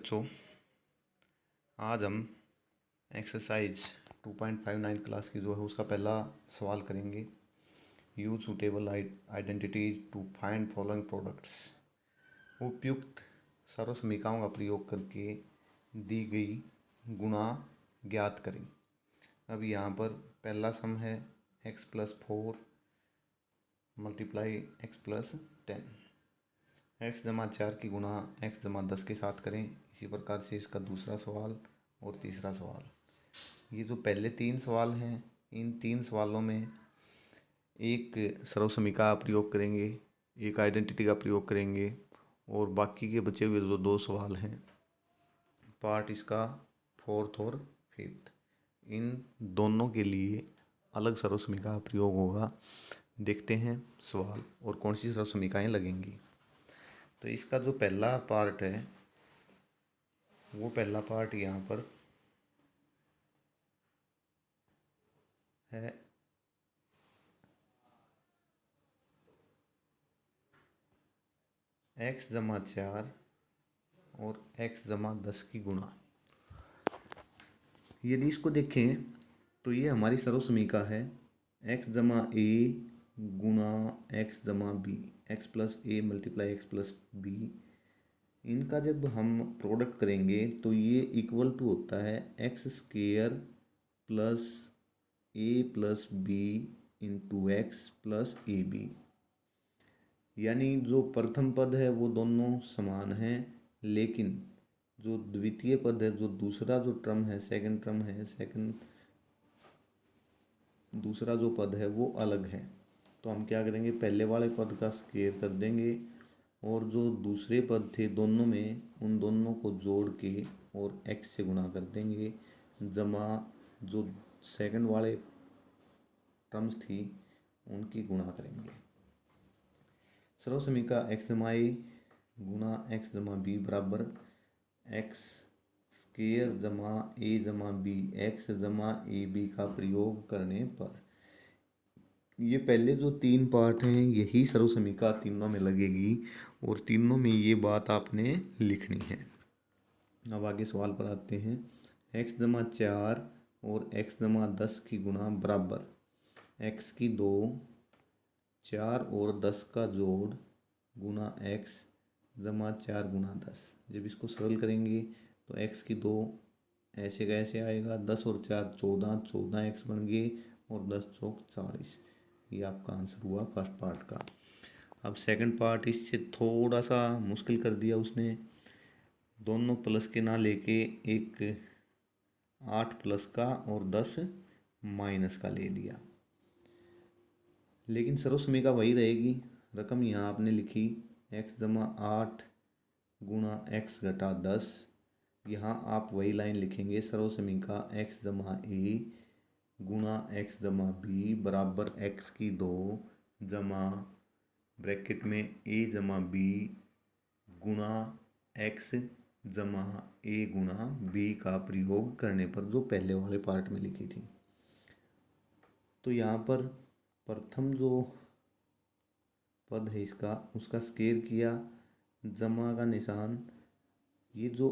बच्चों, आज हम एक्सरसाइज 2.59 क्लास की जो है उसका पहला सवाल करेंगे। Use suitable identities to find following products. उपयुक्त सर्वसमीकाओं का प्रयोग करके दी गई गुणा ज्ञात करें। अब यहाँ पर पहला सम है x+4 मल्टीप्लाई x+10। x+4 की गुणा x+10 के साथ करें। इसी प्रकार से इसका दूसरा सवाल और तीसरा सवाल। ये जो पहले तीन सवाल हैं, इन तीन सवालों में एक सर्वसमीका का प्रयोग करेंगे, एक आइडेंटिटी का प्रयोग करेंगे और बाकी के बचे हुए जो दो सवाल हैं, पार्ट इसका फोर्थ और फिफ्थ, इन दोनों के लिए अलग सर्वसमीका का प्रयोग होगा। देखते हैं सवाल और कौन सी सर्वसमीकाएं लगेंगी। तो इसका जो पहला पार्ट है, वो पहला पार्ट यहाँ पर है x+4 और x+10 की गुणा। यदि इसको देखें तो ये हमारी सर्वसमीका है x+a गुणा x+b, x+a मल्टीप्लाई x+b। इनका जब हम प्रोडक्ट करेंगे तो ये इक्वल टू होता है x² plus a plus b into x plus A B. यानी जो प्रथम पद है वो दोनों समान हैं, लेकिन जो द्वितीय पद है, जो दूसरा जो टर्म है, सेकंड टर्म है, दूसरा जो पद है वो अलग है। तो हम क्या करेंगे, पहले वाले पद का स्क्वायर कर देंगे और जो दूसरे पद थे दोनों में, उन दोनों को जोड़ के और x से गुणा कर देंगे, जमा जो सेकंड वाले टर्म्स थी उनकी गुणा करेंगे। सर्वसमीका x+a गुणा x+b बराबर x² जमा a b, x जमा ए बी का प्रयोग करने पर, ये पहले जो तीन पार्ट हैं यही सर्वसमीका तीनों में लगेगी और तीनों में ये बात आपने लिखनी है। अब आगे सवाल पर आते हैं। x+4 और x+10 की गुणा बराबर x की 2, 4 और 10 का जोड़ गुणा x जमा 4 गुणा 10। जब इसको सरल करेंगे तो x की 2 ऐसे का ऐसे आएगा, 10 और 4 14, 14x बन गए और 10 चौक 40। ये आपका आंसर हुआ फर्स्ट पार्ट का। अब सेकंड पार्ट इससे थोड़ा सा मुश्किल कर दिया उसने, दोनों प्लस के ना लेके एक 8 प्लस का और 10 माइनस का ले लिया, लेकिन सर्वसमीका वही रहेगी। रकम यहाँ आपने लिखी x+8 गुणा x-10। यहाँ आप वही लाइन लिखेंगे, सर्वसमीका x+a गुणा x+b बराबर x की 2 जमा ब्रैकेट में a जमा b गुणा x जमा a गुणा b का प्रयोग करने पर, जो पहले वाले पार्ट में लिखी थी। तो यहाँ पर प्रथम जो पद है इसका, उसका स्क्वायर किया, जमा का निशान, ये जो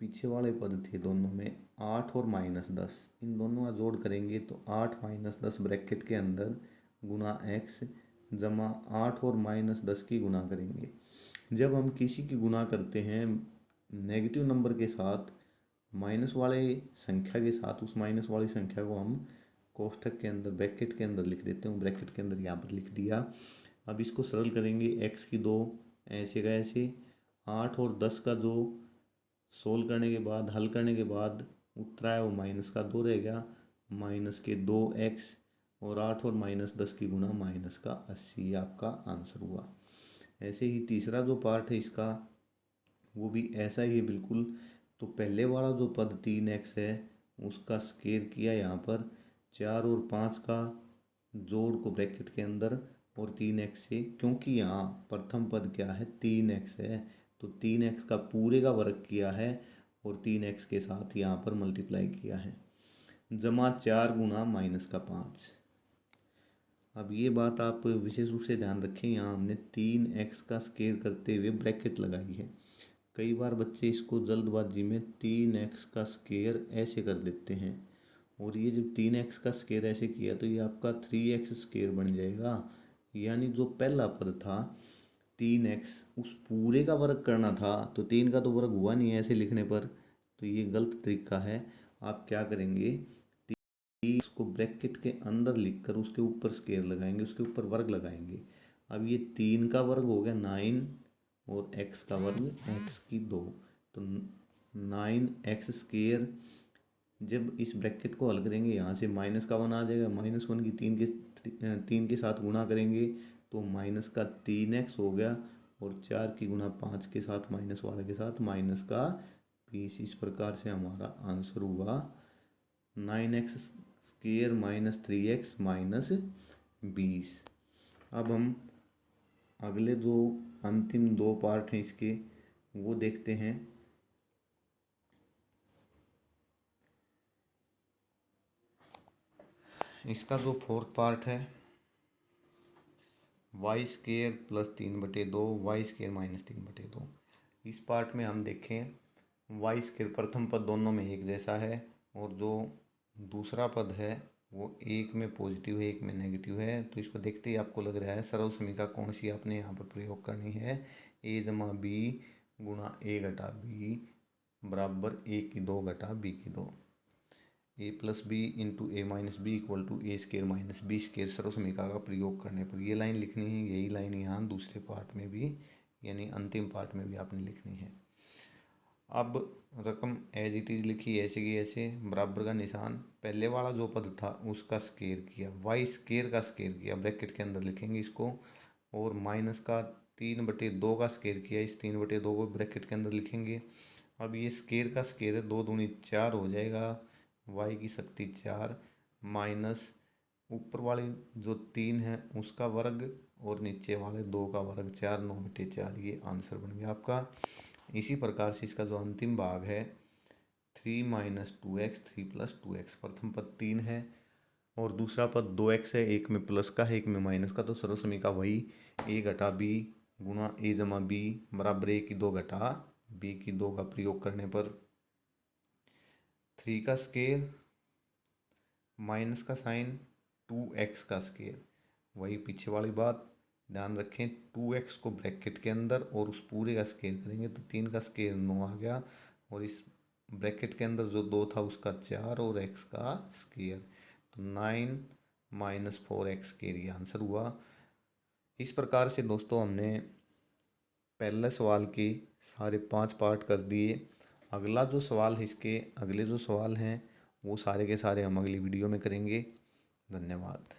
पीछे वाले पद थे दोनों में 8 और -10, इन दोनों का जोड़ करेंगे तो 8 - 10 ब्रैकेट के अंदर गुणा x जमा 8 और -10 की गुणा करेंगे। जब हम किसी की गुणा करते हैं नेगेटिव नंबर के साथ, माइनस वाले संख्या के साथ, उस माइनस वाली संख्या को हम कोष्ठक के अंदर ब्रैकेट के अंदर लिख देते हैं। ब्रैकेट के अंदर यहाँ पर लिख दिया। अब इसको सरल करेंगे, x की 2 ऐसे का ऐसे, 8 और 10 का जो सोल्व करने के बाद, हल करने के बाद उत्तर आया वो माइनस का 2 रह गया, माइनस के 2x और 8 और -10 की गुणा माइनस का 80 आपका आंसर हुआ। ऐसे ही तीसरा जो पार्ट है इसका, वो भी ऐसा ही है बिल्कुल। तो पहले वाला जो पद 3x है उसका स्क्वायर किया यहाँ पर, 4 और 5 का जोड़ को ब्रैकेट के अंदर और 3x से, क्योंकि यहाँ प्रथम पद क्या है 3x है, तो 3x का पूरे का वर्ग किया है और 3x के साथ यहाँ पर मल्टीप्लाई किया है, जमा 4 गुणा -5। अब ये बात आप विशेष रूप से ध्यान रखें, यहाँ हमने 3x का स्क्वायर करते हुए ब्रैकेट लगाई है। कई बार बच्चे इसको जल्दबाजी में 3x का स्क्वायर ऐसे कर देते हैं, और ये जब 3x का स्क्वायर ऐसे किया तो ये आपका 3x स्क्वायर बन जाएगा। यानी जो पहला पद था 3x, उस पूरे का वर्ग करना था, तो 3 का तो वर्ग हुआ नहीं है ऐसे लिखने पर, तो ये गलत तरीका है। आप क्या करेंगे, इसको ब्रैकेट के अंदर लिखकर उसके ऊपर स्क्वायर लगाएंगे, उसके ऊपर वर्ग लगाएंगे। अब ये 3 का वर्ग हो गया 9, और x का वर्ग x की 2, तो 9x स्क्वायर। जब इस ब्रैकेट को हल करेंगे यहाँ से माइनस का 1 आ जाएगा, -1 की 3 के साथ गुणा करेंगे तो माइनस का 3x हो गया, और 4 की गुणा 5 के साथ माइनस वाले के साथ माइनस का 20। इस प्रकार से हमारा आंसर हुआ 9x स्क्वायर -3x -20। अब हम अगले जो अंतिम 2 पार्ट हैं इसके वो देखते हैं। इसका जो 4th पार्ट है, वाई स्क्वायर +3/2 वाई स्क्वायर -3/2। इस पार्ट में हम देखें वाई स्क्वायर प्रथम पद दोनों में एक जैसा है, और जो दूसरा पद है वो एक में पॉजिटिव है एक में नेगेटिव है। तो इसको देखते ही आपको लग रहा है सरल समीकरण कौन सी आपने यहाँ पर प्रयोग करनी है, a जमा बी गुणा a घटा बी बराबर a की 2 घटा b की 2, a plus B into A minus B equal to A square minus B square. सर्व समीकरण का प्रयोग करने पर ये लाइन लिखनी है, यही लाइन यहाँ दूसरे पार्ट में भी यानी अंतिम पार्ट में भी आपने लिखनी है। अब रकम एज इट इज लिखी ऐसे की ऐसे, बराबर का निशान, पहले वाला जो पद था उसका स्क्वायर किया, वाई स्क्वायर का स्क्वायर किया, ब्रैकेट के अंदर लिखेंगे इसको, और माइनस का 3/2 का स्क्वायर किया, इस 3/2 को ब्रैकेट के अंदर लिखेंगे। अब ये स्क्वायर का स्क्वायर है, 2 दूनी 4 हो जाएगा, वाई की शक्ति 4 माइनस ऊपर वाले जो 3 है उसका वर्ग और नीचे वाले 2 का वर्ग 4, 9/4। ये आंसर बन गया आपका। इसी प्रकार से इसका जो अंतिम भाग है 3 - 2x 3 + 2x, प्रथम पद 3 है और दूसरा पद 2x है, एक में प्लस का है एक में माइनस का, तो सर्व समीकरण वही a घटा b गुणा a जमा b बराबर a की 2 घटा b की 2 का प्रयोग करने पर 3 का स्क्वायर माइनस का साइन 2x का स्क्वायर, वही पीछे वाली बात ध्यान रखें, 2x को ब्रैकेट के अंदर और उस पूरे का स्क्वायर करेंगे तो 3 का स्क्वायर 9 आ गया, और इस ब्रैकेट के अंदर जो 2 था उसका 4 और x का स्क्वायर, तो 9 - 4x स्क्वायर ये आंसर हुआ। इस प्रकार से दोस्तों हमने पहले सवाल के सारे 5 पार्ट कर दिए। अगला जो सवाल है, इसके अगले जो सवाल हैं वो सारे के सारे हम अगली वीडियो में करेंगे। धन्यवाद।